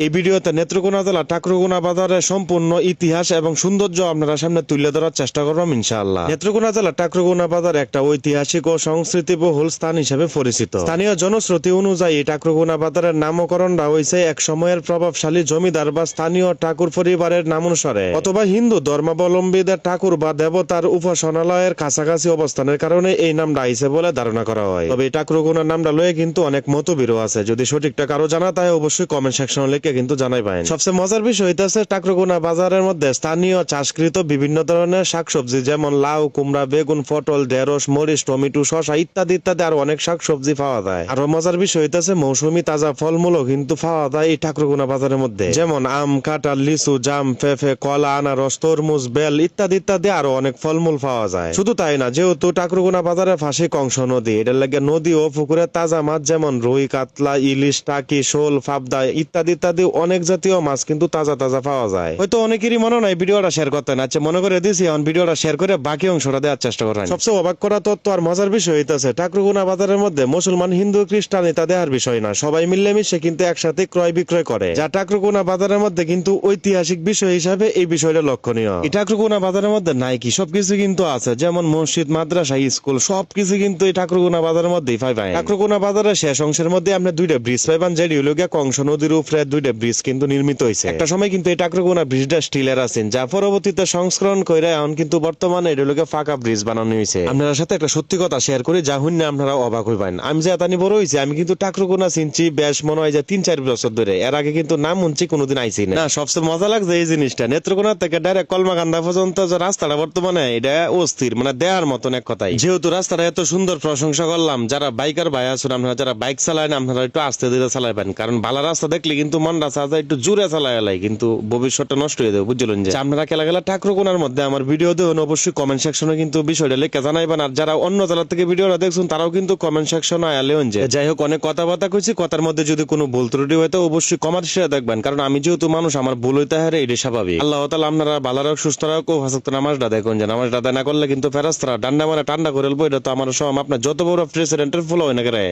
এই ভিডিওতে নেত্রকোনা জেলা টাকরুকোনা বাজারের সম্পূর্ণ ইতিহাস এবং সৌন্দর্য আপনারা সামনে তুলে ধরার চেষ্টা করলাম ইনশাআল্লাহ। নেত্রকোনা জেলা টাকরুকোনা বাজার একটা ঐতিহাসিক ও সংস্কৃতিবহুল স্থান হিসেবে পরিচিত। স্থানীয় জনশ্রুতি অনুযায়ী টাকরুকোনা বাজারের নামকরণটা হয়েছে এক সময়ের প্রভাবশালী জমিদার বা স্থানীয় ঠাকুর পরিবারের নাম অনুসারে, অথবা হিন্দু ধর্মাবলম্বীদের ঠাকুর বা দেবতার উপাসনালয়ের কাছাকাছি অবস্থানের কারণে এই নামটা আইছে বলে ধারণা করা হয়। তবে এই টাকরুকোনার নামটা লয়ে কিন্তু অনেক মতবিরোধ আছে। যদি সঠিকটা কারো জানা তাই অবশ্যই কমেন্ট সেকশনে লিখে কিন্তু জানাই পাবেন। সবচেয়ে মজার বিষয় হইতেছে টাকরুকোনা বাজারের মধ্যে স্থানীয় চাষকৃত বিভিন্ন ধরনের শাকসবজি যেমন লাউ, কুমড়া, বেগুন, পটল, ঢেঁড়স, মরিচ, টমেটো, শসা ইত্যাদি ইত্যাদি আরো অনেক শাকসবজি পাওয়া যায়। আরো মজার বিষয় হইতেছে মৌসুমী তাজা ফলমূলও কিন্তু পাওয়া যায় এই টাকরুকোনা বাজারের মধ্যে, যেমন আম, কাঁঠাল, লিচু, জাম, পেঁপে, কলা, আনারস, তরমুজ, বেল ইত্যাদি ইত্যাদি আরো অনেক ফলমূল পাওয়া যায়। শুধু তাই না, যেহেতু টাকরুকোনা বাজারের পাশে কংস নদী, এটার লাগে নদী ও পুকুরের তাজা মাছ যেমন রুই, কাতলা, ইলিশ, টাকি, শোল, পাবদা ইত্যাদি ইত্যাদি অনেক জাতীয় মাছ কিন্তু তাজা তাজা পাওয়া যায়। হয়তো অনেকেরই মনে নাই ভিডিওটা শেয়ার করতে না, মনে করে দিয়েছি এখন ভিডিওটা শেয়ার করে বাকি অংশটা দেওয়ার চেষ্টা করেন। সবচেয়ে অবাক করা তথ্য আর মজার বিষয় হইতেছে টাকরুকোনা বাজারের মধ্যে মুসলমান, হিন্দু, খ্রিস্টান এটা দেওয়ার বিষয় না, সবাই মিলেমিশে কিন্তু একসাথে ক্রয় বিক্রয় করে, যা টাকরুকোনা বাজারের মধ্যে কিন্তু ঐতিহাসিক বিষয় হিসাবে এই বিষয়টা লক্ষণীয়। এই টাকরুকোনা বাজারের মধ্যে নাই কি সবকিছু কিন্তু আছে, যেমন মসজিদ, মাদ্রাসা, স্কুল সবকিছু কিন্তু এই টাকরুকোনা বাজারের মধ্যেই পাইবেন। টাকরুকোনা বাজারের শেষ অংশের মধ্যে আপনি দুইটা ব্রিজ পাইবেন, যেটি হলো গিয়া কংস নদীর উপরে দুইটা ব্রিজ কিন্তু নির্মিত হয়েছে। একটা সময় কিন্তু এই টাকরুকোনা ব্রিজটা স্টিলের আছেন, যা পরবর্তীতে সংস্করণ করে এখন কিন্তু বর্তমানে এটা হলো ফাঁকা ব্রিজ বানানো হয়েছে। আপনার সাথে একটা সত্যি কথা শেয়ার করি, যা শুনলে আপনারা অবাক হইবেন। আমি যে এতানি বড় হয়েছি, আমি কিন্তু টাকরুকোনা চিনছি বেশ মনে হয় যে 3-4 বছর ধরে, এর আগে কিন্তু নাম শুনছি কোনোদিন আইছি না। সবচেয়ে মজা লাগছে এই জিনিসটা, নেত্রকোনা থেকে ডাইরেক্ট কলমাকান্দা পর্যন্ত যে রাস্তাটা বর্তমানে এটা অস্থির, মানে দেয়ার মতন এক কথাই। যেহেতু রাস্তাটা এত সুন্দর প্রশংসা করলাম, যারা বাইকার ভাই আছেন আপনারা, যারা বাইক চালায় আপনারা একটু আস্তে ধীরে চালাইবেন, কারণ ভালো রাস্তা দেখলে কিন্তু মনটা চাচা একটু জোরে চালাই কিন্তু ভবিষ্যৎটা নষ্ট হয়ে যাবে, বুঝলেন। যে আপনারা কেলা গেলা টাকরুকোনার মধ্যে আমার ভিডিও দেন অবশ্যই কমেন্ট সেকশনে কিন্তু বিষয়টা লিখে জানাইবেন। আর যারা অন্য জেলা থেকে ভিডিওটা দেখছেন তারাও কিন্তু কমেন্ট সেকশনে আলেন। যে যাই হোক, অনেক কথাবার্তা কইছি, কথার মধ্যে যদি কোনো ভুল ত্রুটি হয় তো অবশ্যই কমেন্ট সেটা দেখবেন, কারণ আমি যেহেতু মানুষ, আমার ভুল হইতে হারে এটা স্বাভাবিক। আল্লাহ তাআলা আপনারা ভালো রাখ, সুস্থ রাখ ও ফাঁসক্ত নামাজটা দেখুন, যে নামাজটা না করলে কিন্তু ফেরেশতারা ডান্ডা মারা ঠান্ডা করে বলবো। এটা তো আমার সব আপনার যত বড় প্রেসিডেন্টের ফুল হয় না করে।